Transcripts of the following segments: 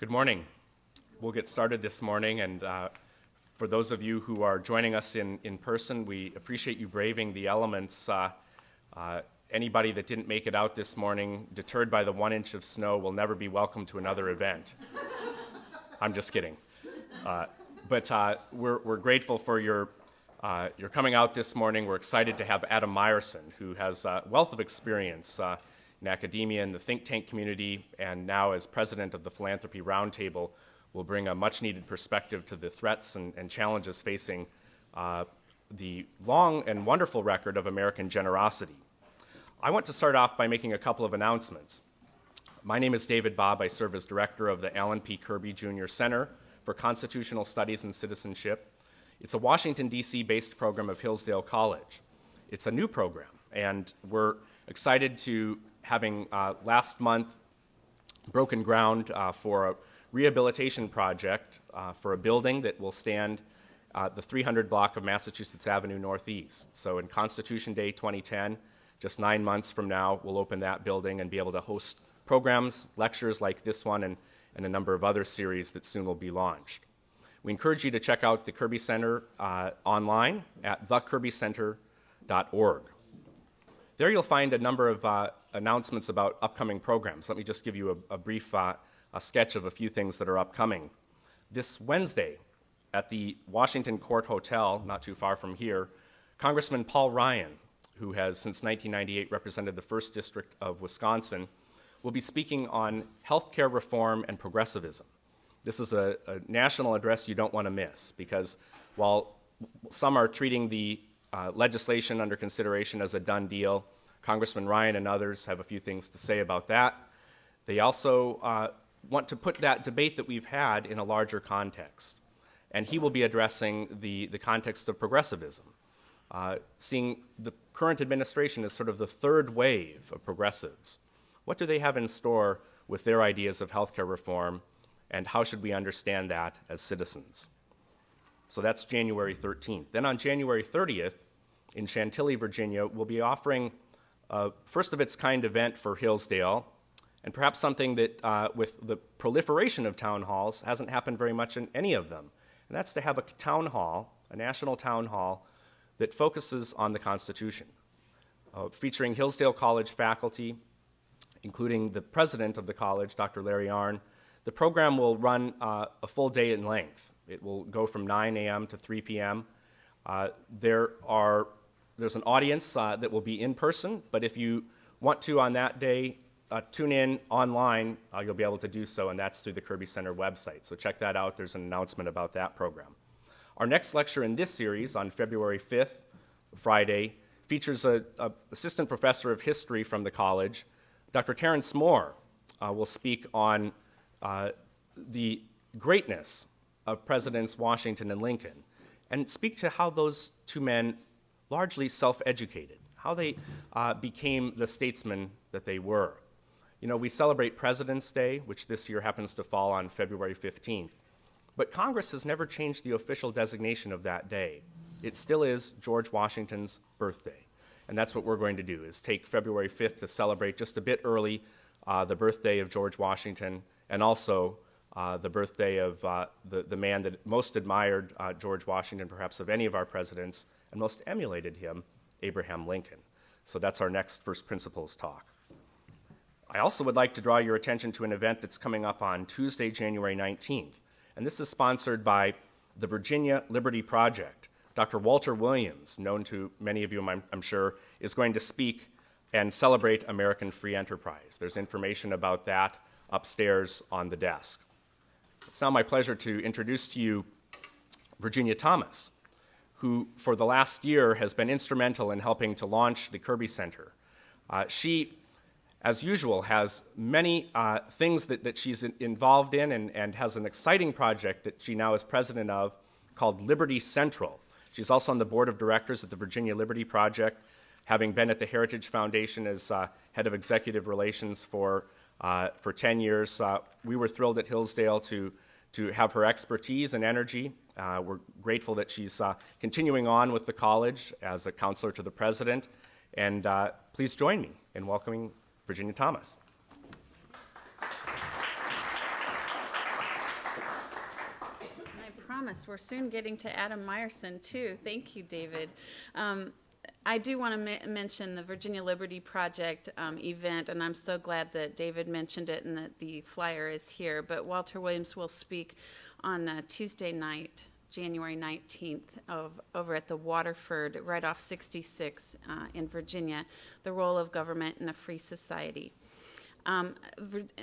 Good morning. We'll get started this morning, and for those of you who are joining us in person, we appreciate you braving the elements. Anybody that didn't make it out this morning, deterred by the 1 inch of snow, will never be welcome to another event. I'm just kidding. But we're grateful for your coming out this morning. We're excited to have Adam Myerson, who has a wealth of experience in academia and the think tank community, and now as president of the Philanthropy Roundtable, will bring a much-needed perspective to the threats and challenges facing the long and wonderful record of American generosity. I want to start off by making a couple of announcements. My name is David Bobb. I serve as director of the Alan P. Kirby Jr. Center for Constitutional Studies and Citizenship. It's a Washington, D.C. based program of Hillsdale College. It's a new program, and we're excited to having last month broken ground for a rehabilitation project for a building that will stand the 300 block of Massachusetts Avenue Northeast. So in Constitution Day 2010, just 9 months from now, we'll open that building and be able to host programs, lectures like this one, and a number of other series that soon will be launched. We encourage you to check out the Kirby Center online at thekirbycenter.org. There you'll find a number of announcements about upcoming programs. Let me just give you a brief a sketch of a few things that are upcoming. This Wednesday at the Washington Court Hotel, not too far from here, Congressman Paul Ryan, who has since 1998 represented the 1st District of Wisconsin, will be speaking on healthcare reform and progressivism. This is a national address you don't want to miss, because while some are treating the legislation under consideration as a done deal, Congressman Ryan and others have a few things to say about that. They also want to put that debate that we've had in a larger context. And he will be addressing the context of progressivism, seeing the current administration as sort of the third wave of progressives. What do they have in store with their ideas of healthcare reform, and how should we understand that as citizens? So that's January 13th. Then on January 30th, in Chantilly, Virginia, we'll be offering a first-of-its-kind event for Hillsdale, and perhaps something that, with the proliferation of town halls, hasn't happened very much in any of them. And that's to have a town hall, a national town hall, that focuses on the Constitution, featuring Hillsdale College faculty, including the president of the college, Dr. Larry Arnn. The program will run a full day in length. It will go from 9 a.m. to 3 p.m. There's an audience that will be in person, but if you want to on that day tune in online, you'll be able to do so, and that's through the Kirby Center website. So check that out. There's an announcement about that program. Our next lecture in this series on February 5th, Friday, features an assistant professor of history from the college. Dr. Terrence Moore will speak on the greatness of Presidents Washington and Lincoln, and speak to how those two men largely self-educated, how they became the statesmen that they were. You know, we celebrate President's Day, which this year happens to fall on February 15th, but Congress has never changed the official designation of that day. It still is George Washington's birthday, and that's what we're going to do, is take February 5th to celebrate just a bit early the birthday of George Washington, and also the birthday of the man that most admired George Washington, perhaps of any of our presidents, and most emulated him, Abraham Lincoln. So that's our next First Principles talk. I also would like to draw your attention to an event that's coming up on Tuesday, January 19th. And this is sponsored by the Virginia Liberty Project. Dr. Walter Williams, known to many of you, I'm sure, is going to speak and celebrate American free enterprise. There's information about that upstairs on the desk. It's now my pleasure to introduce to you Virginia Thomas, who for the last year has been instrumental in helping to launch the Kirby Center. She, as usual, has many things that she's involved in, and has an exciting project that she now is president of called Liberty Central. She's also on the board of directors at the Virginia Liberty Project, having been at the Heritage Foundation as head of executive relations for 10 years. We were thrilled at Hillsdale to have her expertise and energy. We're grateful that she's continuing on with the college as a counselor to the president. And please join me in welcoming Virginia Thomas. Yes, we're soon getting to Adam Myerson, too. Thank you, David. I do want to mention the Virginia Liberty Project event, and I'm so glad that David mentioned it and that the flyer is here. But Walter Williams will speak on Tuesday night, January 19th, over at the Waterford, right off 66 in Virginia, the role of government in a free society.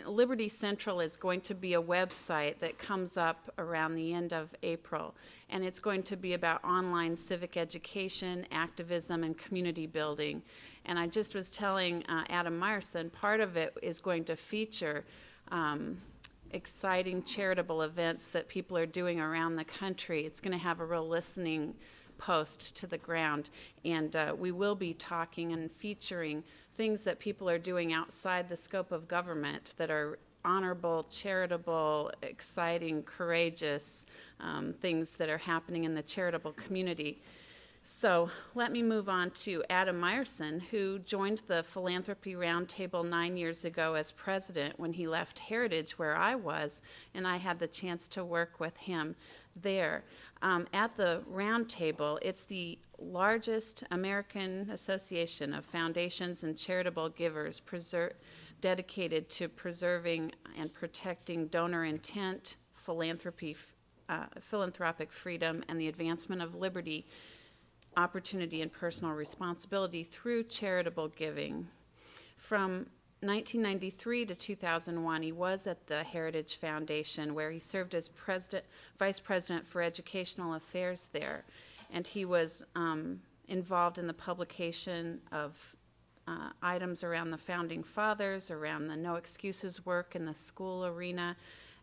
Liberty Central is going to be a website that comes up around the end of April, and it's going to be about online civic education, activism, and community building. And I just was telling Adam Myerson, part of it is going to feature exciting charitable events that people are doing around the country. It's going to have a real listening post to the ground, and we will be talking and featuring things that people are doing outside the scope of government that are honorable, charitable, exciting, courageous things that are happening in the charitable community. So let me move on to Adam Myerson, who joined the Philanthropy Roundtable 9 years ago as president when he left Heritage, where I was, and I had the chance to work with him there. At the Roundtable, it's the largest American association of foundations and charitable givers dedicated to preserving and protecting donor intent, philanthropic freedom, and the advancement of liberty, opportunity, and personal responsibility through charitable giving. From 1993 to 2001, he was at the Heritage Foundation, where he served as vice president for educational affairs there. And he was involved in the publication of items around the Founding Fathers, around the No Excuses work in the school arena,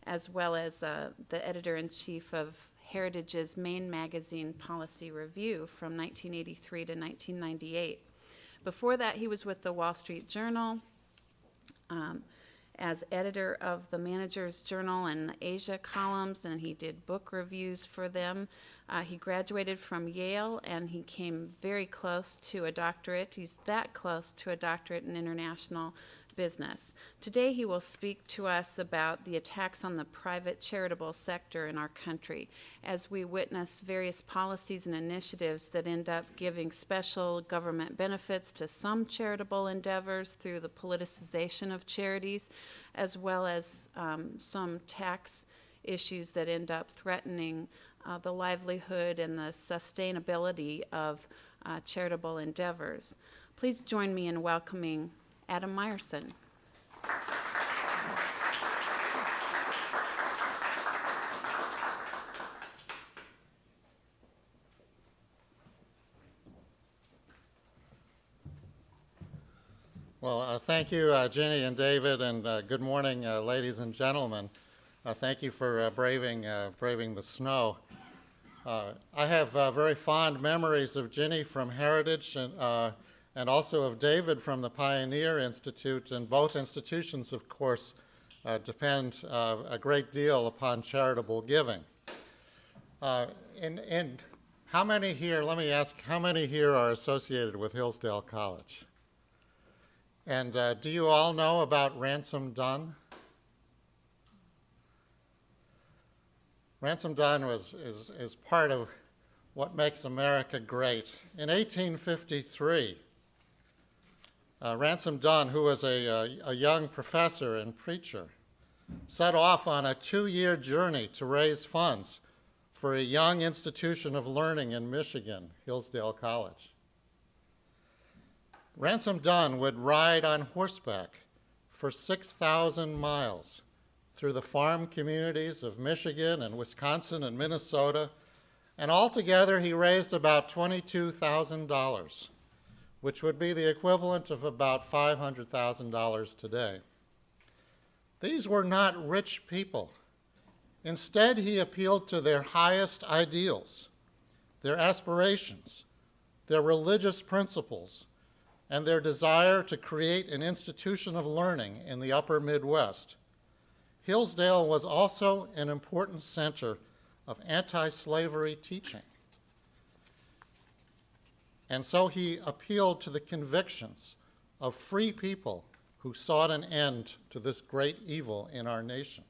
as well as the editor-in-chief of Heritage's main magazine, Policy Review, from 1983 to 1998. Before that, he was with the Wall Street Journal as editor of the Manager's Journal and the Asia columns, and he did book reviews for them. He graduated from Yale, and he came very close to a doctorate. He's that close to a doctorate in international business. Today he will speak to us about the attacks on the private charitable sector in our country as we witness various policies and initiatives that end up giving special government benefits to some charitable endeavors through the politicization of charities, as well as some tax issues that end up threatening the livelihood and the sustainability of charitable endeavors. Please join me in welcoming Adam Myerson. Well, thank you, Ginny and David, and good morning, ladies and gentlemen. Thank you for braving the snow. I have very fond memories of Ginny from Heritage and also of David from the Pioneer Institute, and both institutions, of course, depend a great deal upon charitable giving. And how many here, let me ask, how many here are associated with Hillsdale College? And do you all know about Ransom Dunn? Ransom Dunn is part of what makes America great. In 1853, Ransom Dunn, who was a young professor and preacher, set off on a 2-year journey to raise funds for a young institution of learning in Michigan, Hillsdale College. Ransom Dunn would ride on horseback for 6,000 miles through the farm communities of Michigan and Wisconsin and Minnesota, and altogether he raised about $22,000, which would be the equivalent of about $500,000 today. These were not rich people. Instead, he appealed to their highest ideals, their aspirations, their religious principles, and their desire to create an institution of learning in the upper Midwest. Hillsdale was also an important center of anti-slavery teaching. And so he appealed to the convictions of free people who sought an end to this great evil in our nation.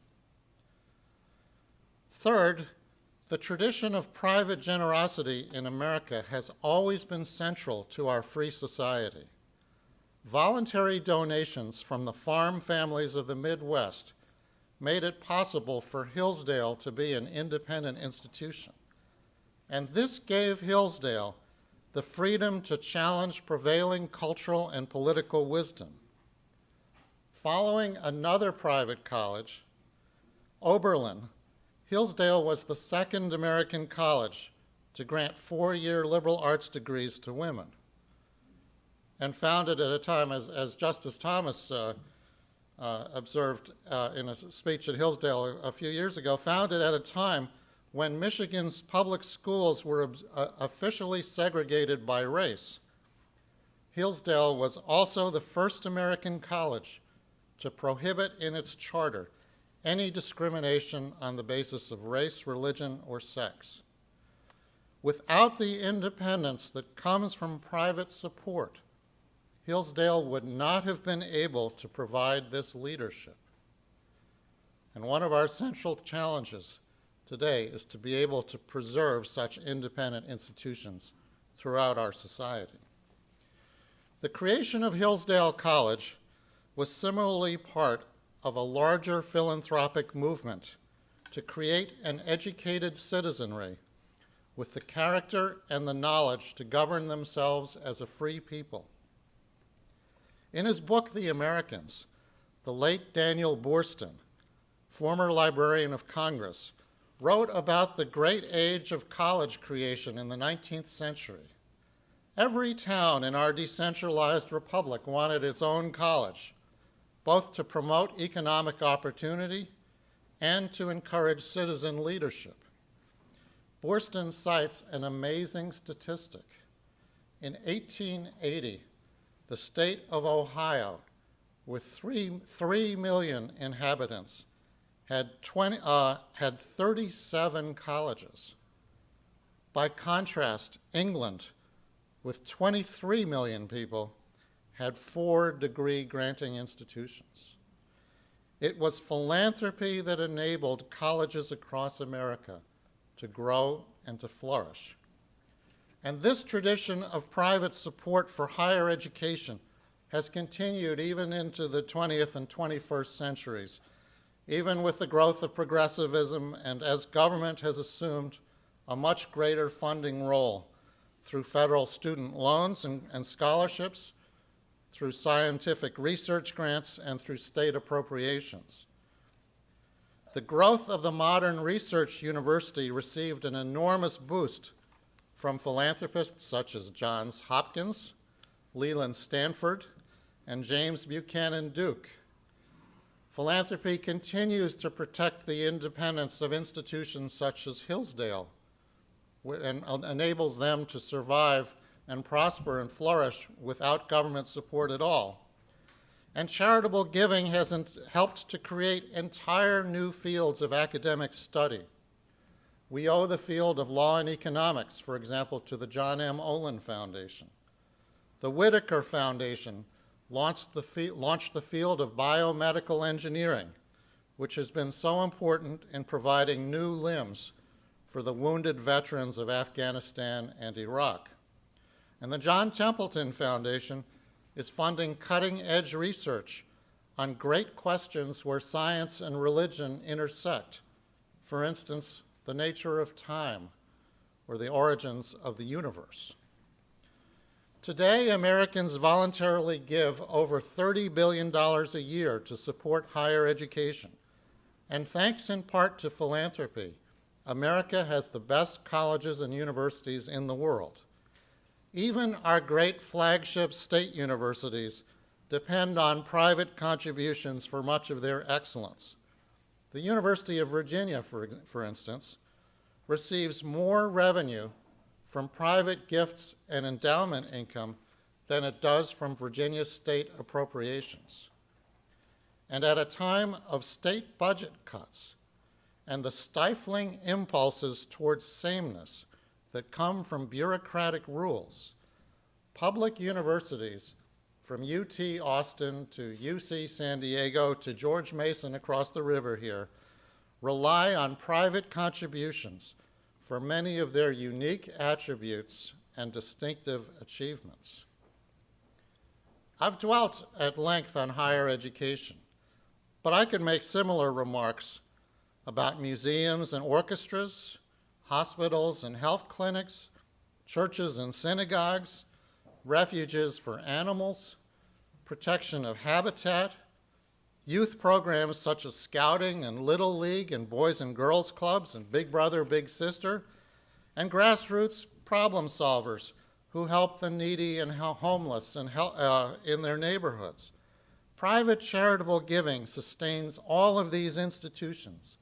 Third, The tradition of private generosity in America has always been central to our free society. Voluntary donations from the farm families of the Midwest made it possible for Hillsdale to be an independent institution. And this gave Hillsdale the freedom to challenge prevailing cultural and political wisdom. Following another private college, Oberlin, Hillsdale was the second American college to grant 4-year liberal arts degrees to women, and founded at a time, as Justice Thomas observed in a speech at Hillsdale a few years ago, founded at a time when Michigan's public schools were officially segregated by race. Hillsdale was also the first American college to prohibit in its charter any discrimination on the basis of race, religion, or sex. Without the independence that comes from private support, Hillsdale would not have been able to provide this leadership. And one of our central challenges today is to be able to preserve such independent institutions throughout our society. The creation of Hillsdale College was similarly part of a larger philanthropic movement to create an educated citizenry with the character and the knowledge to govern themselves as a free people. In his book, The Americans, the late Daniel Boorstin, former Librarian of Congress, wrote about the great age of college creation in the 19th century. Every town in our decentralized republic wanted its own college, both to promote economic opportunity and to encourage citizen leadership. Boorstin cites an amazing statistic. In 1880, the state of Ohio, with 3 million inhabitants, had 37 colleges. By contrast, England, with 23 million people, had 4 degree-granting institutions. It was philanthropy that enabled colleges across America to grow and to flourish. And this tradition of private support for higher education has continued even into the 20th and 21st centuries, even with the growth of progressivism and as government has assumed a much greater funding role through federal student loans and scholarships, through scientific research grants, and through state appropriations. The growth of the modern research university received an enormous boost from philanthropists such as Johns Hopkins, Leland Stanford, and James Buchanan Duke. Philanthropy continues to protect the independence of institutions such as Hillsdale and enables them to survive and prosper and flourish without government support at all. And charitable giving has helped to create entire new fields of academic study. We owe the field of law and economics, for example, to the John M. Olin Foundation. The Whitaker Foundation launched the field of biomedical engineering, which has been so important in providing new limbs for the wounded veterans of Afghanistan and Iraq. And the John Templeton Foundation is funding cutting-edge research on great questions where science and religion intersect. For instance, the nature of time or the origins of the universe. Today, Americans voluntarily give over $30 billion a year to support higher education. And thanks in part to philanthropy, America has the best colleges and universities in the world. Even our great flagship state universities depend on private contributions for much of their excellence. The University of Virginia, for instance, receives more revenue from private gifts and endowment income than it does from Virginia state appropriations. And at a time of state budget cuts and the stifling impulses towards sameness that come from bureaucratic rules, public universities from UT Austin to UC San Diego to George Mason across the river here rely on private contributions for many of their unique attributes and distinctive achievements. I've dwelt at length on higher education, but I could make similar remarks about museums and orchestras, hospitals and health clinics, churches and synagogues, refuges for animals, protection of habitat, youth programs such as Scouting and Little League and Boys and Girls Clubs and Big Brother, Big Sister, and grassroots problem solvers who help the needy and homeless and in their neighborhoods. Private charitable giving sustains all of these institutions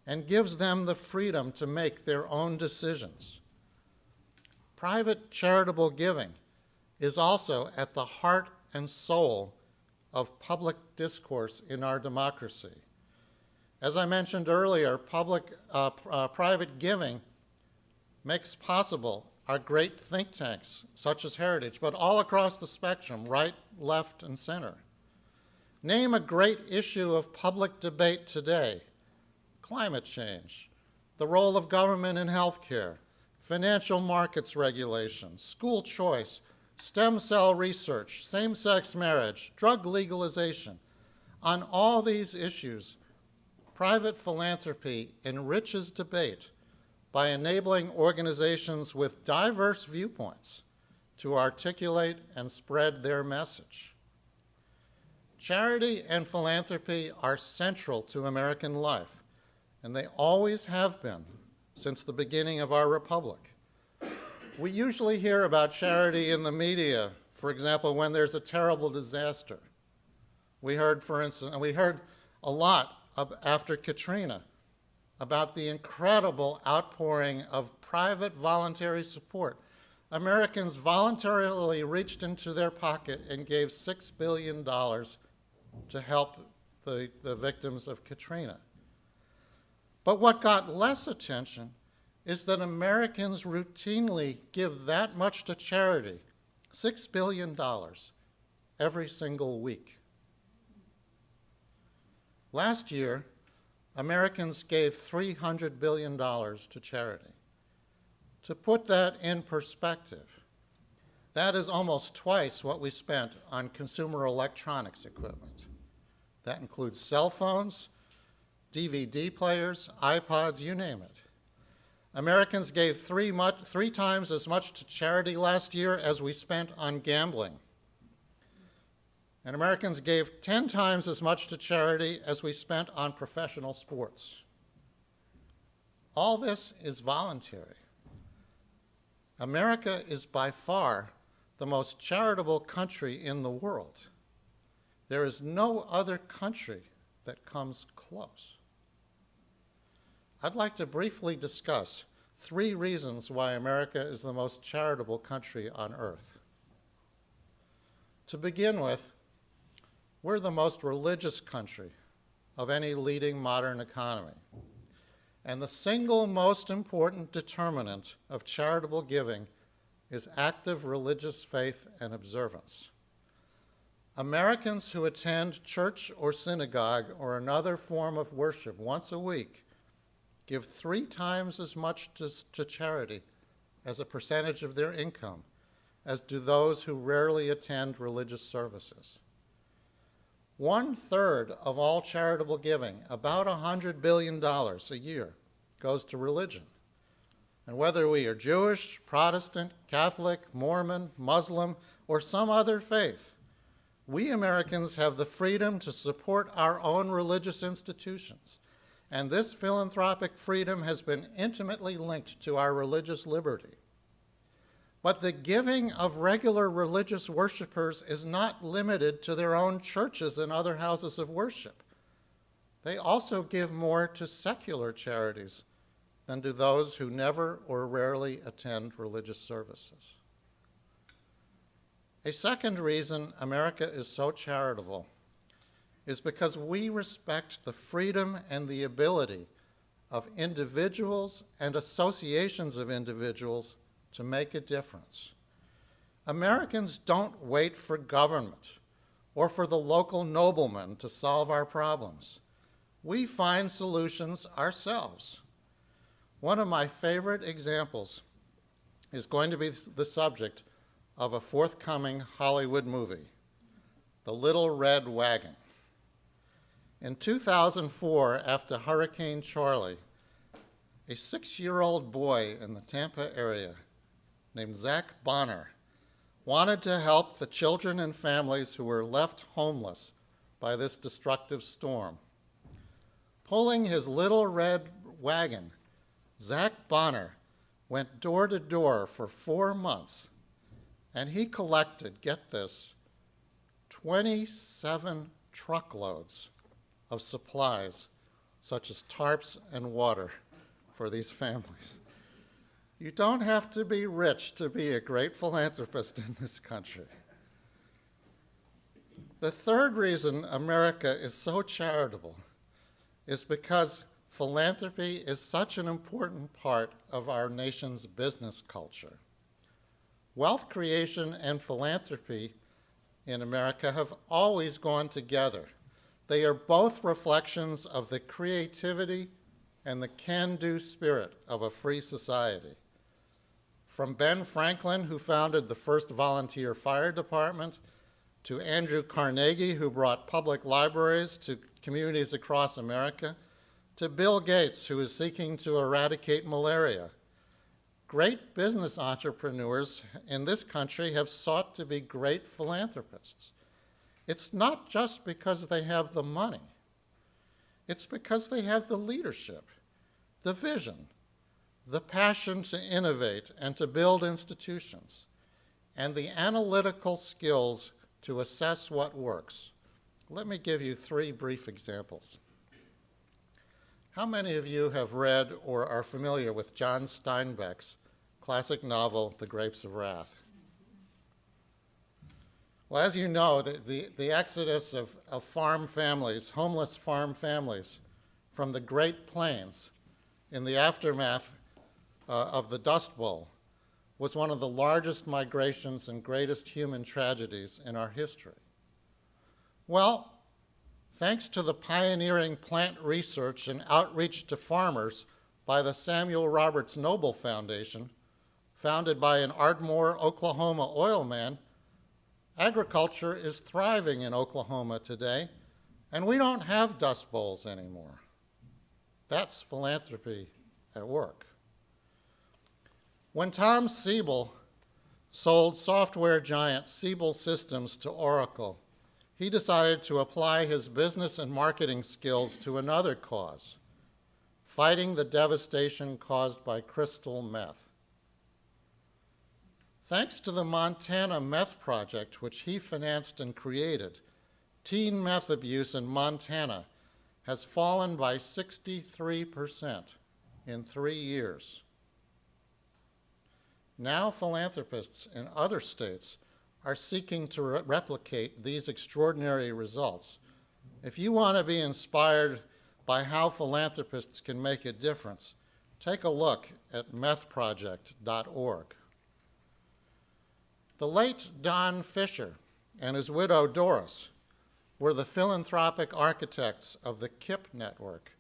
and gives them the freedom to make their own decisions. Private charitable giving is also at the heart and soul of public discourse in our democracy. As I mentioned earlier, private giving makes possible our great think tanks, such as Heritage, but all across the spectrum, right, left, and center. Name a great issue of public debate today: climate change, the role of government in healthcare, financial markets regulation, school choice, stem cell research, same-sex marriage, drug legalization. On all these issues, private philanthropy enriches debate by enabling organizations with diverse viewpoints to articulate and spread their message. Charity and philanthropy are central to American life, and they always have been since the beginning of our republic. We usually hear about charity in the media, for example, when there's a terrible disaster. We heard, for instance, we heard a lot after Katrina about the incredible outpouring of private voluntary support. Americans voluntarily reached into their pocket and gave $6 billion to help the victims of Katrina. But what got less attention is that Americans routinely give that much to charity, $6 billion, every single week. Last year, Americans gave $300 billion to charity. To put that in perspective, that is almost twice what we spent on consumer electronics equipment. That includes cell phones, DVD players, iPods, you name it. Americans gave three times as much to charity last year as we spent on gambling. And Americans gave 10 times as much to charity as we spent on professional sports. All this is voluntary. America is by far the most charitable country in the world. There is no other country that comes close. I'd like to briefly discuss 3 reasons why America is the most charitable country on earth. To begin with, we're the most religious country of any leading modern economy. And the single most important determinant of charitable giving is active religious faith and observance. Americans who attend church or synagogue or another form of worship once a week give 3 times as much to charity as a percentage of their income as do those who rarely attend religious services. 1/3 of all charitable giving, about $100 billion a year, goes to religion. And whether we are Jewish, Protestant, Catholic, Mormon, Muslim, or some other faith, we Americans have the freedom to support our own religious institutions. And this philanthropic freedom has been intimately linked to our religious liberty. But the giving of regular religious worshipers is not limited to their own churches and other houses of worship. They also give more to secular charities than do those who never or rarely attend religious services. A second reason America is so charitable is because we respect the freedom and the ability of individuals and associations of individuals to make a difference. Americans don't wait for government or for the local nobleman to solve our problems. We find solutions ourselves. One of my favorite examples is going to be the subject of a forthcoming Hollywood movie, The Little Red Wagon. In 2004, after Hurricane Charlie, a 6-year-old boy in the Tampa area named Zach Bonner wanted to help the children and families who were left homeless by this destructive storm. Pulling his little red wagon, Zach Bonner went door to door for 4 months, and he collected, get this, 27 truckloads of supplies, such as tarps and water, for these families. You don't have to be rich to be a great philanthropist in this country. The third reason America is so charitable is because philanthropy is such an important part of our nation's business culture. Wealth creation and philanthropy in America have always gone together. They are both reflections of the creativity and the can-do spirit of a free society. From Ben Franklin, who founded the first volunteer fire department, to Andrew Carnegie, who brought public libraries to communities across America, to Bill Gates, who is seeking to eradicate malaria. Great business entrepreneurs in this country have sought to be great philanthropists. It's not just because they have the money. It's because they have the leadership, the vision, the passion to innovate and to build institutions, and the analytical skills to assess what works. Let me give you 3 brief examples. How many of you have read or are familiar with John Steinbeck's classic novel, The Grapes of Wrath? Well, as you know, the exodus of farm families, homeless farm families, from the Great Plains in the aftermath of the Dust Bowl was one of the largest migrations and greatest human tragedies in our history. Well, thanks to the pioneering plant research and outreach to farmers by the Samuel Roberts Noble Foundation, founded by an Ardmore, Oklahoma oil man, agriculture is thriving in Oklahoma today, and we don't have dust bowls anymore. That's philanthropy at work. When Tom Siebel sold software giant Siebel Systems to Oracle, he decided to apply his business and marketing skills to another cause, fighting the devastation caused by crystal meth. Thanks to the Montana Meth Project, which he financed and created, teen meth abuse in Montana has fallen by 63% in 3 years. Now philanthropists in other states are seeking to replicate these extraordinary results. If you want to be inspired by how philanthropists can make a difference, take a look at methproject.org. The late Don Fisher and his widow Doris were the philanthropic architects of the KIPP network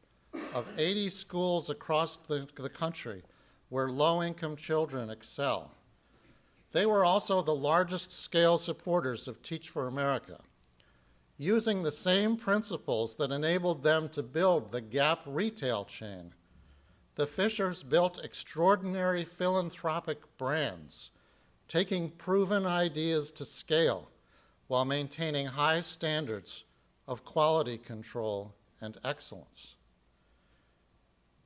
of 80 schools across the country where low-income children excel. They were also the largest scale supporters of Teach for America, using the same principles that enabled them to build the Gap retail chain. The Fishers built extraordinary philanthropic brands, taking proven ideas to scale while maintaining high standards of quality control and excellence.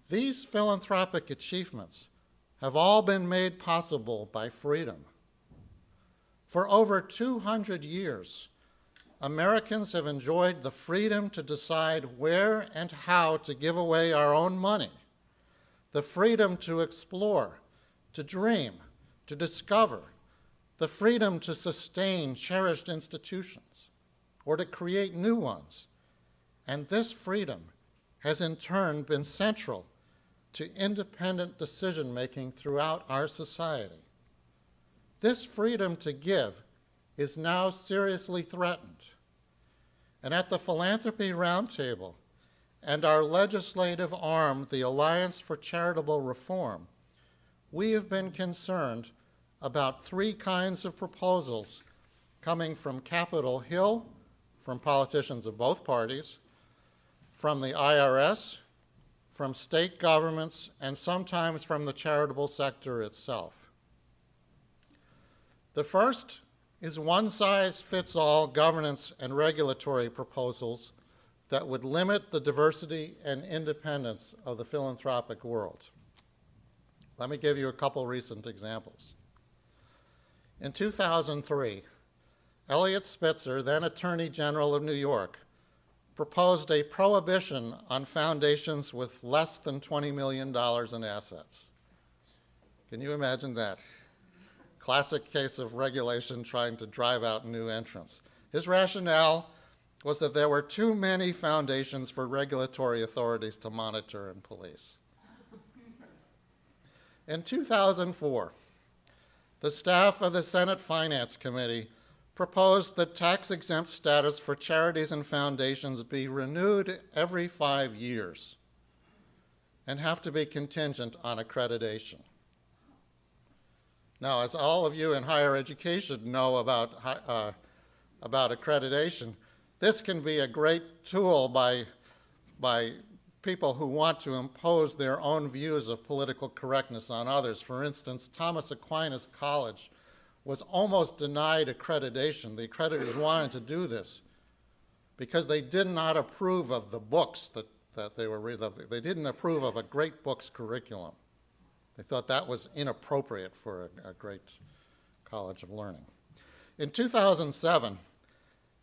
These philanthropic achievements have all been made possible by freedom. For over 200 years, Americans have enjoyed the freedom to decide where and how to give away our own money, the freedom to explore, to dream, to discover, the freedom to sustain cherished institutions or to create new ones. And this freedom has in turn been central to independent decision-making throughout our society. This freedom to give is now seriously threatened. And at the Philanthropy Roundtable and our legislative arm, the Alliance for Charitable Reform, we have been concerned about three kinds of proposals coming from Capitol Hill, from politicians of both parties, from the IRS, from state governments, and sometimes from the charitable sector itself. The first is one-size-fits-all governance and regulatory proposals that would limit the diversity and independence of the philanthropic world. Let me give you a couple recent examples. In 2003, Eliot Spitzer, then Attorney General of New York, proposed a prohibition on foundations with less than $20 million in assets. Can you imagine that? Classic case of regulation trying to drive out new entrants. His rationale was that there were too many foundations for regulatory authorities to monitor and police. In 2004, the staff of the Senate Finance Committee proposed that tax-exempt status for charities and foundations be renewed every 5 years and have to be contingent on accreditation. Now, as all of you in higher education know about accreditation, this can be a great tool by people who want to impose their own views of political correctness on others. For instance, Thomas Aquinas College was almost denied accreditation. The accreditors wanted to do this because they did not approve of the books that they were reading. They didn't approve of a great books curriculum. They thought that was inappropriate for a great college of learning. In 2007,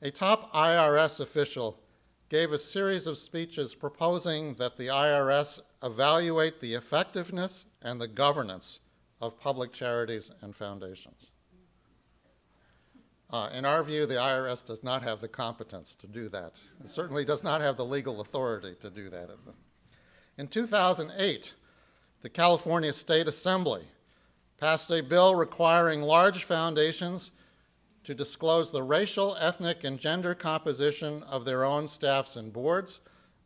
a top IRS official gave a series of speeches proposing that the IRS evaluate the effectiveness and the governance of public charities and foundations. In our view, the IRS does not have the competence to do that. It certainly does not have the legal authority to do that. In 2008, the California State Assembly passed a bill requiring large foundations to disclose the racial, ethnic, and gender composition of their own staffs and boards,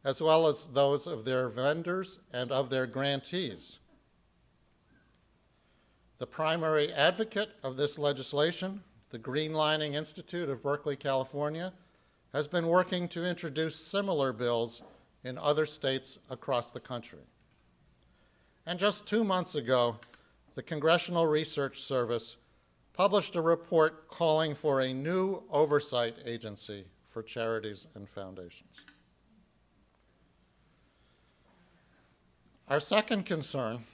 as well as those of their vendors and of their grantees. The primary advocate of this legislation, the Greenlining Institute of Berkeley, California, has been working to introduce similar bills in other states across the country. And just 2 months ago, the Congressional Research Service published a report calling for a new oversight agency for charities and foundations. Our second concern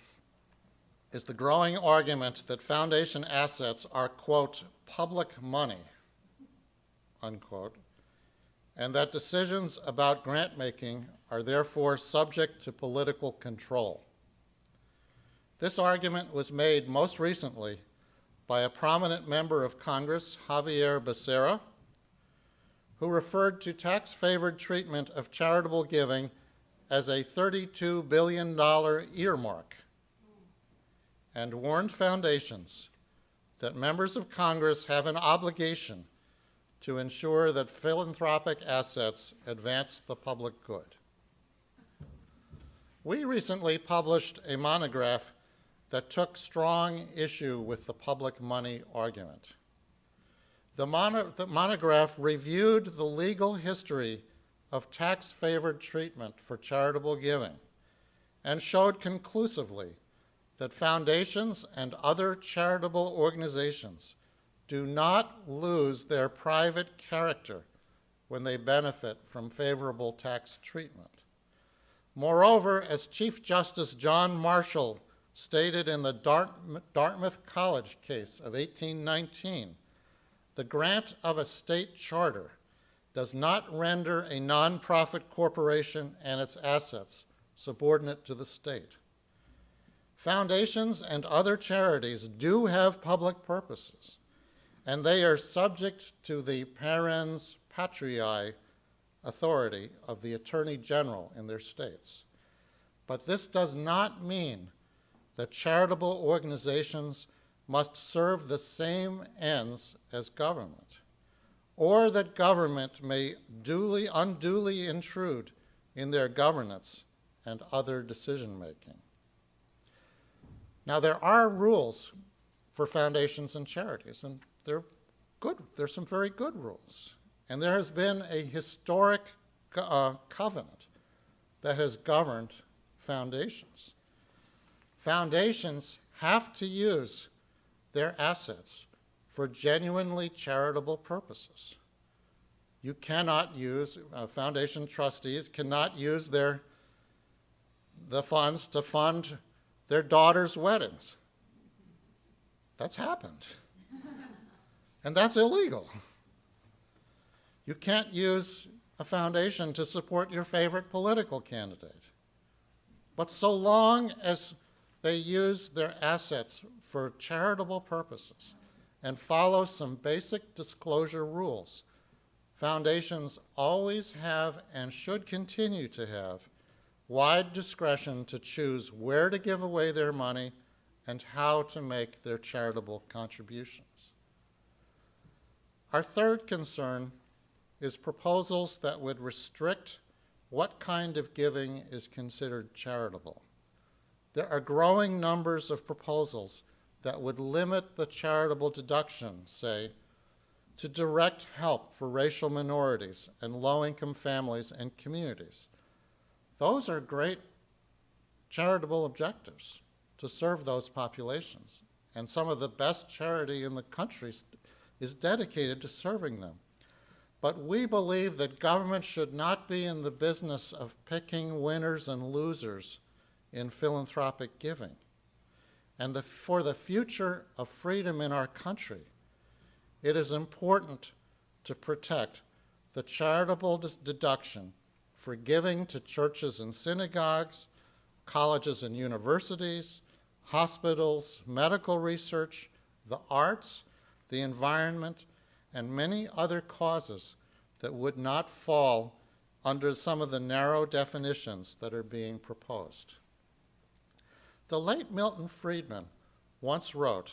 is the growing argument that foundation assets are, quote, public money, unquote, and that decisions about grant making are therefore subject to political control. This argument was made most recently by a prominent member of Congress, Javier Becerra, who referred to tax-favored treatment of charitable giving as a $32 billion earmark, and warned foundations that members of Congress have an obligation to ensure that philanthropic assets advance the public good. We recently published a monograph that took strong issue with the public money argument. The monograph reviewed the legal history of tax-favored treatment for charitable giving and showed conclusively that foundations and other charitable organizations do not lose their private character when they benefit from favorable tax treatment. Moreover, as Chief Justice John Marshall stated in the Dartmouth College case of 1819, the grant of a state charter does not render a nonprofit corporation and its assets subordinate to the state. Foundations and other charities do have public purposes, and they are subject to the parens patriae authority of the Attorney General in their states. But this does not mean that charitable organizations must serve the same ends as government, or that government may unduly intrude in their governance and other decision-making. Now, there are rules for foundations and charities, and they're good. There's some very good rules. And there has been a historic covenant that has governed foundations. Foundations have to use their assets for genuinely charitable purposes. You cannot use, foundation trustees cannot use the funds to fund their daughters' weddings. That's happened. And that's illegal. You can't use a foundation to support your favorite political candidate. But so long as they use their assets for charitable purposes and follow some basic disclosure rules, foundations always have and should continue to have wide discretion to choose where to give away their money and how to make their charitable contributions. Our third concern is proposals that would restrict what kind of giving is considered charitable. There are growing numbers of proposals that would limit the charitable deduction, say, to direct help for racial minorities and low-income families and communities. Those are great charitable objectives to serve those populations, and some of the best charity in the country is dedicated to serving them. But we believe that government should not be in the business of picking winners and losers in philanthropic giving. And for the future of freedom in our country, it is important to protect the charitable deduction for giving to churches and synagogues, colleges and universities, hospitals, medical research, the arts, the environment, and many other causes that would not fall under some of the narrow definitions that are being proposed. The late Milton Friedman once wrote,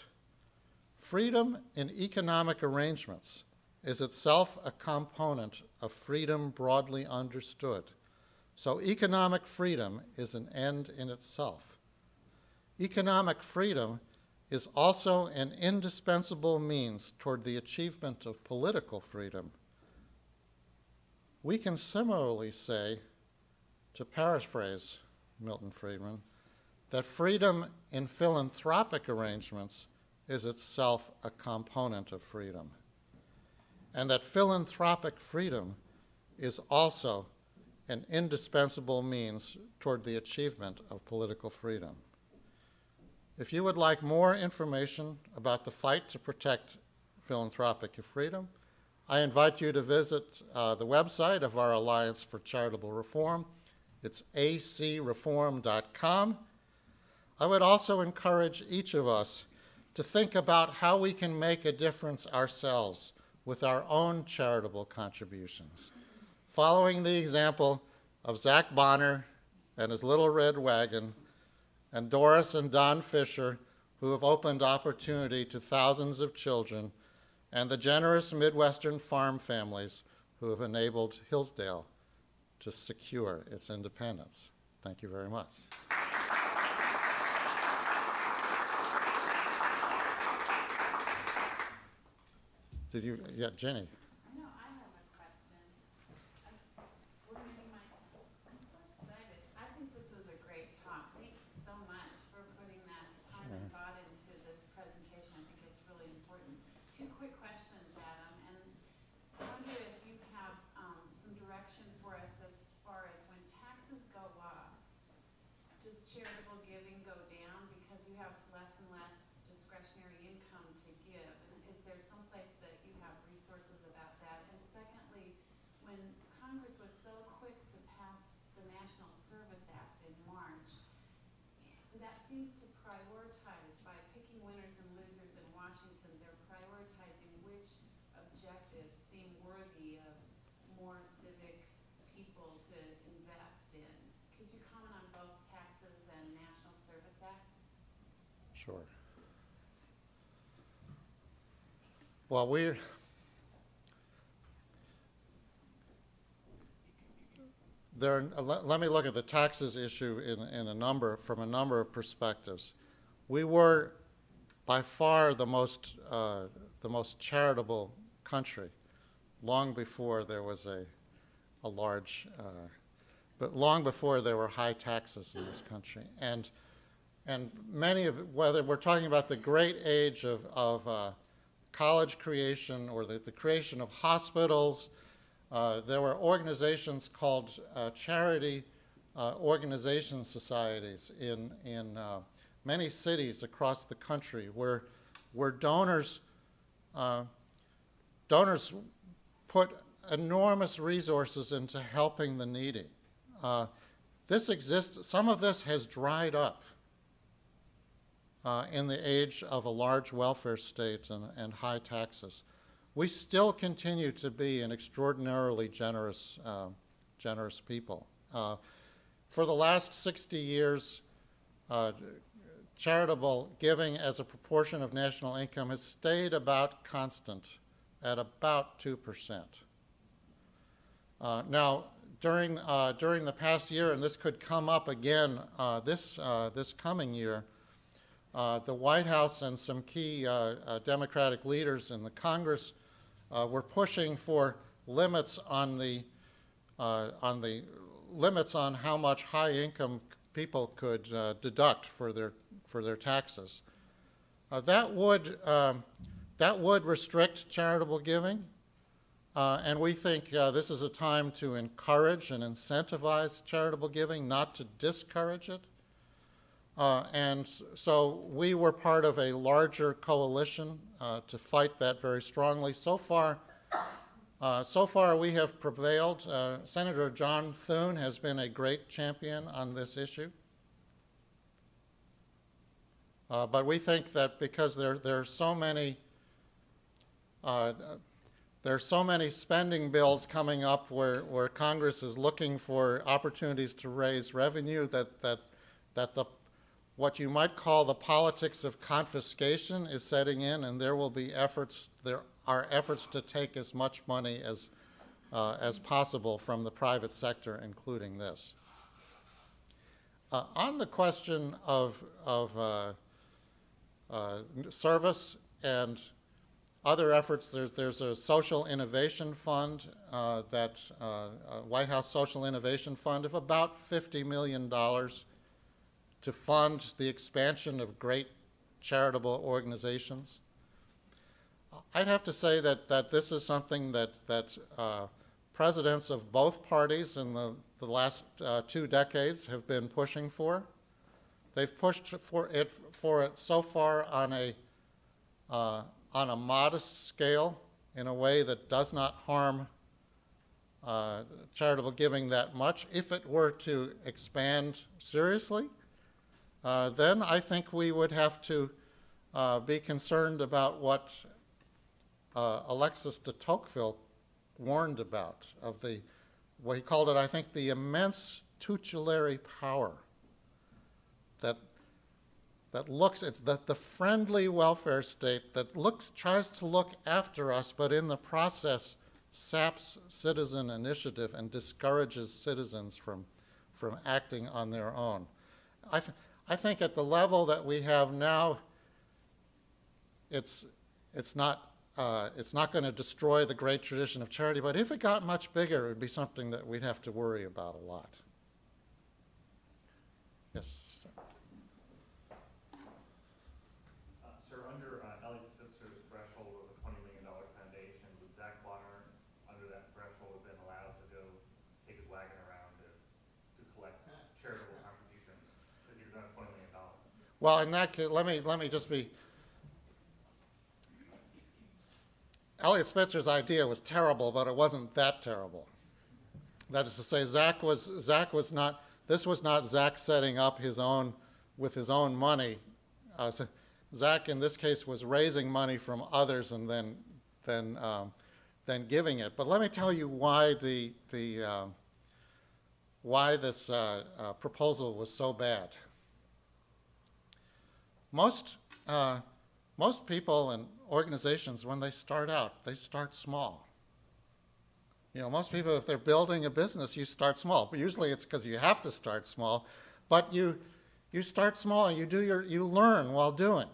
"Freedom in economic arrangements is itself a component of freedom broadly understood. So economic freedom is an end in itself. Economic freedom is also an indispensable means toward the achievement of political freedom." We can similarly say, to paraphrase Milton Friedman, that freedom in philanthropic arrangements is itself a component of freedom, and that philanthropic freedom is also an indispensable means toward the achievement of political freedom. If you would like more information about the fight to protect philanthropic freedom, I invite you to visit the website of our Alliance for Charitable Reform. It's acreform.com. I would also encourage each of us to think about how we can make a difference ourselves with our own charitable contributions, following the example of Zach Bonner and his Little Red Wagon, and Doris and Don Fisher, who have opened opportunity to thousands of children, and the generous Midwestern farm families who have enabled Hillsdale to secure its independence. Thank you very much. Did you, yeah, Jenny? I know I have a question. We're going to be I'm so excited. I think this was a great talk. Thank you so much for putting that time and thought into this presentation. I think it's really important. Two quick questions, Adam, and I wonder if you have some direction for us as far as when taxes go up, does charitable giving go down because you have less and less discretionary income to give? And is there some place that you have resources about that? And secondly, when Congress was so quick to pass the National Service Act in March, that seems to prioritize, by picking winners and losers in Washington, they're prioritizing which objectives seem worthy of more civic people to invest in. Could you comment on both taxes and National Service Act? Sure. Well, let me look at the taxes issue from a number of perspectives. We were by far the most charitable country long before there was but long before there were high taxes in this country. And many of, whether we're talking about the great age of college creation or the creation of hospitals, there were organizations called charity organization societies in many cities across the country where donors put enormous resources into helping the needy. This exists. Some of this has dried up in the age of a large welfare state and high taxes. We still continue to be an extraordinarily generous people. For the last 60 years, charitable giving as a proportion of national income has stayed about constant at about 2%. Now, during the past year, and this could come up again this coming year, the White House and some key Democratic leaders in the Congress were pushing for limits on the limits on how much high-income people could deduct for their taxes. That would restrict charitable giving. And we think this is a time to encourage and incentivize charitable giving, not to discourage it. And so we were part of a larger coalition to fight that very strongly. So far we have prevailed. Senator John Thune has been a great champion on this issue. But we think that because there are so many spending bills coming up where Congress is looking for opportunities to raise revenue, that what you might call the politics of confiscation is setting in, and there are efforts to take as much money as possible from the private sector, including this. On the question of service and other efforts, there's a social innovation fund, White House Social Innovation Fund of about $50 million to fund the expansion of great charitable organizations. I'd have to say that this is something that presidents of both parties in the last 2 decades have been pushing for. They've pushed for it so far on a modest scale in a way that does not harm charitable giving that much. If it were to expand seriously, then I think we would have to be concerned about what Alexis de Tocqueville warned about, of what he called it, I think, the immense tutelary power that looks, it's the friendly welfare state that tries to look after us, but in the process saps citizen initiative and discourages citizens from acting on their own. I think at the level that we have now, it's not going to destroy the great tradition of charity, but if it got much bigger, it would be something that we'd have to worry about a lot. Yes. Sir, under Elliot Spitzer's threshold of a $20 million foundation, would Zach Bonner, under that threshold, have been allowed to go take his wagon around to collect charitable contributions? Because he's on $20 million. Well, in that case, let me just be. Elliot Spitzer's idea was terrible, but it wasn't that terrible. That is to say, Zach was not. This was not Zach setting up with his own money. So Zach, in this case, was raising money from others and then giving it. But let me tell you why why this proposal was so bad. Most people and organizations, when they start out, they start small. You know, most people, if they're building a business, you start small. But usually it's because you have to start small. But you start small. You learn while doing.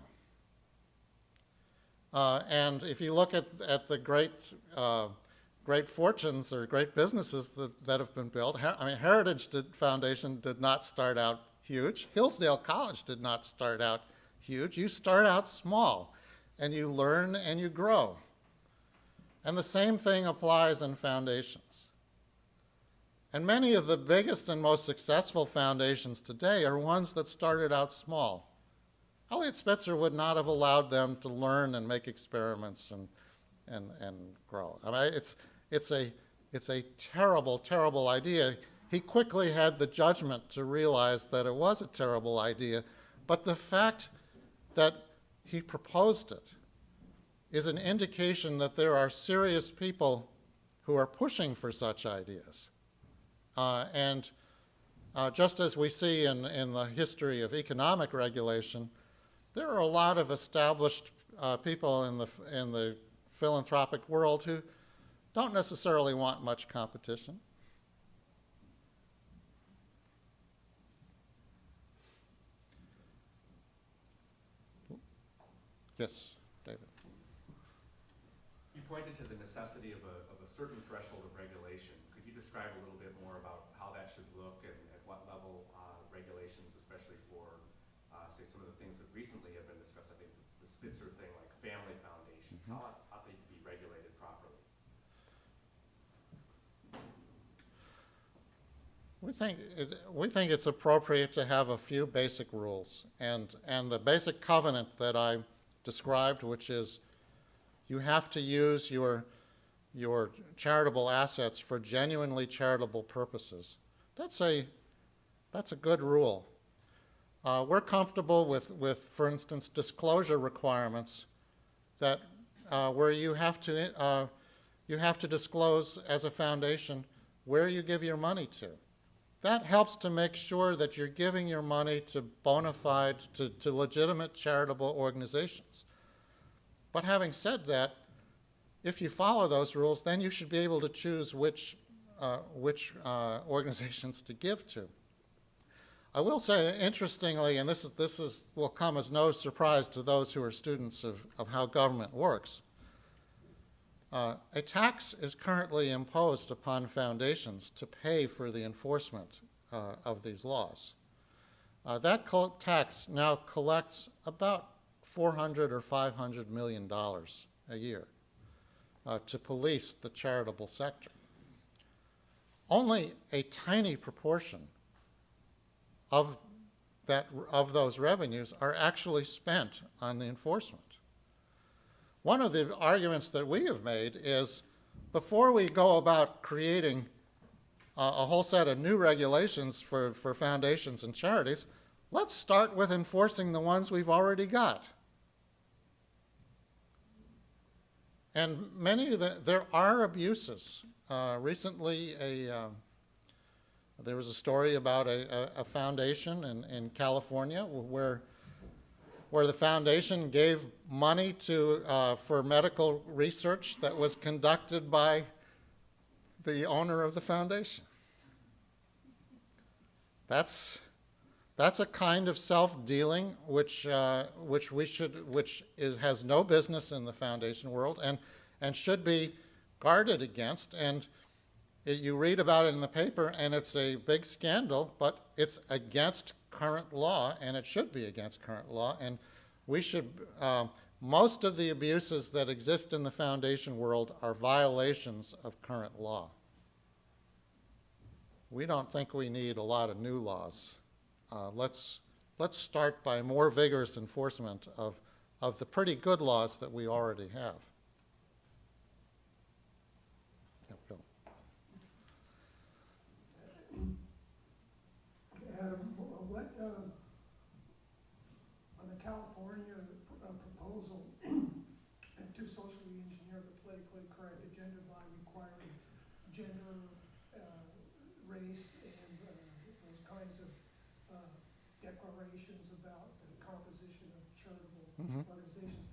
And if you look at the great fortunes or great businesses that have been built, Heritage Foundation did not start out huge. Hillsdale College did not start out huge. You start out small, and you learn and you grow. And the same thing applies in foundations. And many of the biggest and most successful foundations today are ones that started out small. Eliot Spitzer would not have allowed them to learn and make experiments and grow. I mean, it's a terrible, terrible idea. He quickly had the judgment to realize that it was a terrible idea, but the fact that he proposed it is an indication that there are serious people who are pushing for such ideas. And just as we see in the history of economic regulation, there are a lot of established people in the philanthropic world who don't necessarily want much competition. Yes, David. You pointed to the necessity of a certain threshold of regulation. Could you describe a little bit more about how that should look and at what level regulations, especially for, say, some of the things that recently have been discussed, I think the Spitzer thing, like family foundations, how they can be regulated properly? We think it's appropriate to have a few basic rules, and the basic covenant that I described, which is you have to use your charitable assets for genuinely charitable purposes. That's a good rule. We're comfortable with, for instance, disclosure requirements that where you have to disclose as a foundation where you give your money to. That helps to make sure that you're giving your money to bona fide, to legitimate charitable organizations. But having said that, if you follow those rules, then you should be able to choose which organizations to give to. I will say, interestingly, and this will come as no surprise to those who are students of how government works, a tax is currently imposed upon foundations to pay for the enforcement of these laws. That tax now collects about $400 or $500 million a year to police the charitable sector. Only a tiny proportion of those revenues are actually spent on the enforcement. One of the arguments that we have made is before we go about creating a whole set of new regulations for foundations and charities, let's start with enforcing the ones we've already got. And there are abuses. Recently, there was a story about a foundation in California where the foundation gave money for medical research that was conducted by the owner of the foundation. That's a kind of self-dealing which has no business in the foundation world and should be guarded against. And you read about it in the paper, and it's a big scandal, but it's against current law, and it should be against current law. And we should, most of the abuses that exist in the foundation world are violations of current law. We don't think we need a lot of new laws. Let's start by more vigorous enforcement of the pretty good laws that we already have. Bill. Adam, what on the California proposal to socially engineer the politically correct agenda by requiring gender, race, and those kinds of declarations about the composition of charitable organizations,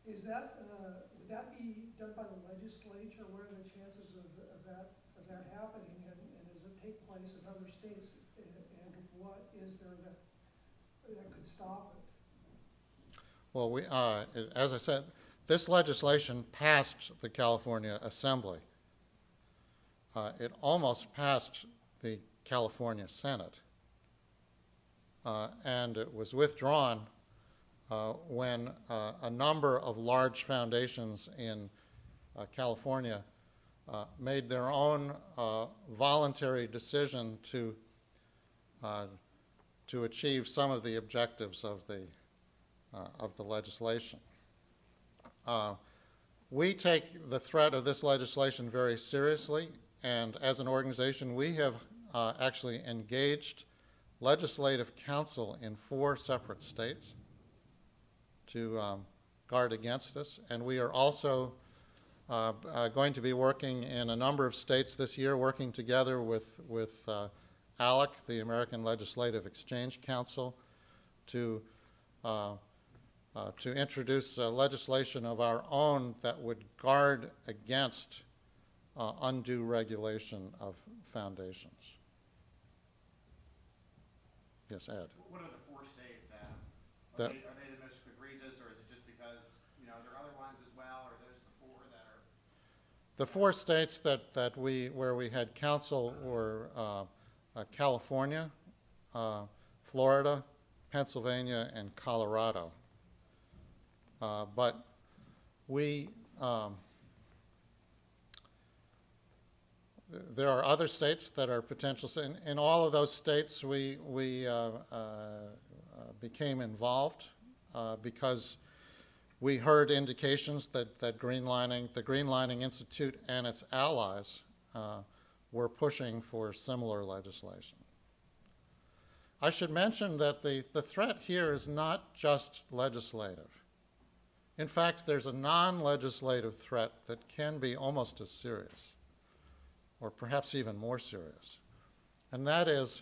is that would that be done by by the legislature? What are the chances of that happening? And does it take place in other states? And what is there that could stop it? Well, as I said, this legislation passed the California Assembly. It almost passed the California Senate. And it was withdrawn when a number of large foundations in California made their own voluntary decision to achieve some of the objectives of the legislation. We take the threat of this legislation very seriously, and as an organization, we have actually engaged legislative counsel in 4 separate states to guard against this, and we are also going to be working in a number of states this year, working together with ALEC, the American Legislative Exchange Council, to introduce legislation of our own that would guard against undue regulation of foundations. Yes, Ed. What are the 4 states, Adam? That- Are they the most egregious, or is it just because, there are other ones as well, or are those the 4 that are? The 4 states where we had counsel were California, Florida, Pennsylvania, and Colorado. But there are other states that are potential. In all of those states, we became involved because we heard indications that the Greenlining Institute and its allies were pushing for similar legislation. I should mention that the threat here is not just legislative. In fact, there's a non-legislative threat that can be almost as serious, or perhaps even more serious. And that is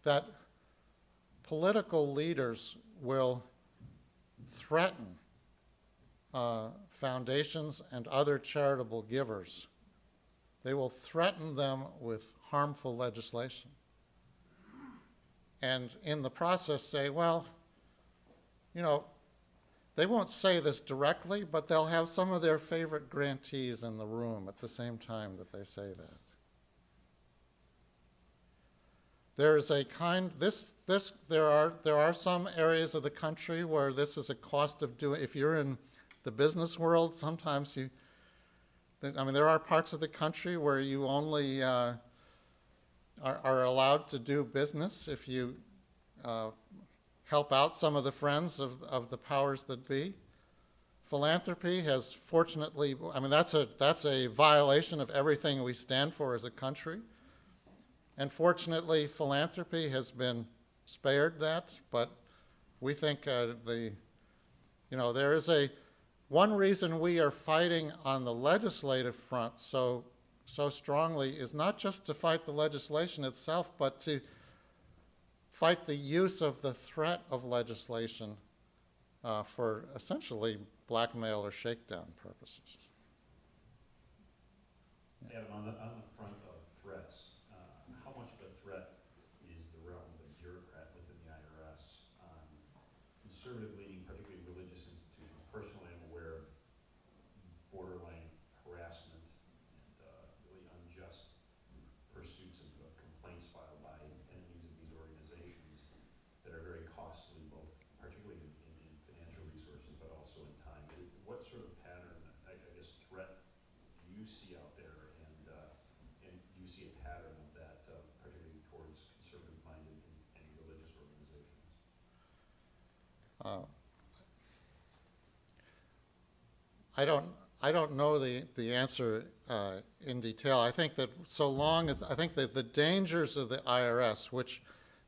that political leaders will threaten foundations and other charitable givers. They will threaten them with harmful legislation. And in the process say, well, they won't say this directly, but they'll have some of their favorite grantees in the room at the same time that they say that. There is a there are some areas of the country where this is a cost of doing. If you're in the business world, sometimes there are parts of the country where you only are allowed to do business if you help out some of the friends of the powers that be. Philanthropy has fortunately, that's a violation of everything we stand for as a country. And fortunately, philanthropy has been spared that, but we think there is one reason we are fighting on the legislative front so strongly is not just to fight the legislation itself, but to fight the use of the threat of legislation for essentially blackmail or shakedown purposes. Adam, on the front of threats, how much of a threat is the realm of a bureaucrat within the IRS on conservative-leaning, particularly religious institutions? Personally, I'm aware of borderline harassment and really unjust pursuits of complaints filed by enemies of these organizations that are very costly, both particularly in financial resources, but also in time. What sort of pattern, I guess, threat do you see out there, and do you see a pattern of that, particularly towards conservative-minded and religious organizations? I don't know the answer in detail. I think that the dangers of the IRS, which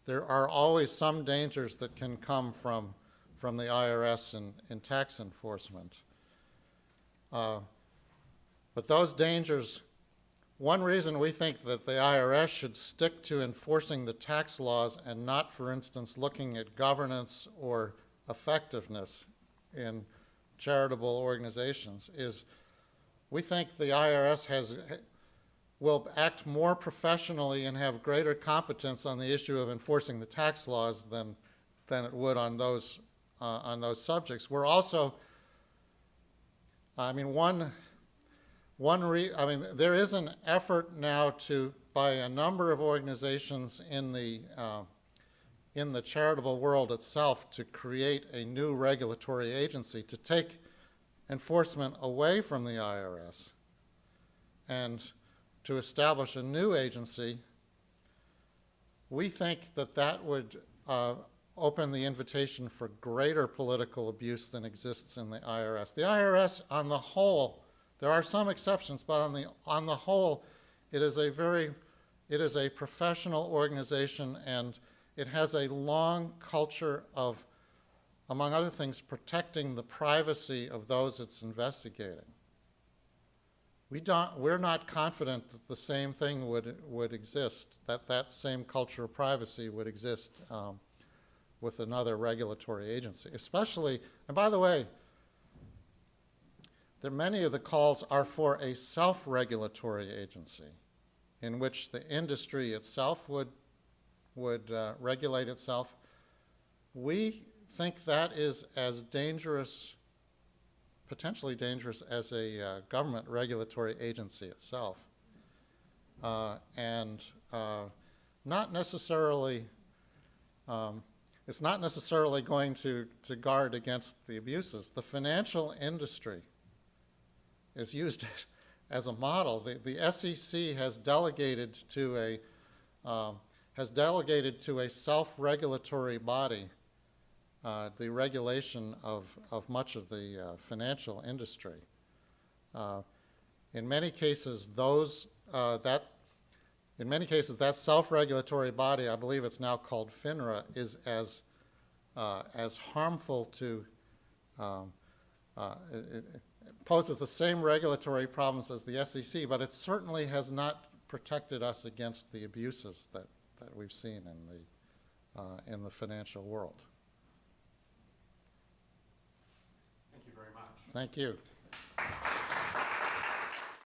there are always some dangers that can come from the IRS in tax enforcement. But those dangers, one reason we think that the IRS should stick to enforcing the tax laws and not, for instance, looking at governance or effectiveness in charitable organizations is we think the IRS will act more professionally and have greater competence on the issue of enforcing the tax laws than it would on those subjects. We're also, I mean, there is an effort now by a number of organizations in the charitable world itself to create a new regulatory agency to take enforcement away from the IRS and to establish a new agency. We think that would open the invitation for greater political abuse than exists in the IRS. The IRS, on the whole, there are some exceptions, but on the whole, it is a professional organization, and it has a long culture of, among other things, protecting the privacy of those it's investigating. We're not confident that the same thing would exist, that same culture of privacy would exist with another regulatory agency, especially, and by the way, many of the calls are for a self-regulatory agency in which the industry itself would regulate itself. We think that is as dangerous, potentially dangerous, as a government regulatory agency itself. Not necessarily, it's not necessarily going to guard against the abuses. The financial industry is used as a model. The SEC has delegated to a self-regulatory body the regulation of much of the financial industry. In many cases, that self-regulatory body, I believe it's now called FINRA, is as harmful to. It poses the same regulatory problems as the SEC, but it certainly has not protected us against the abuses that we've seen in the financial world. Thank you very much. Thank you.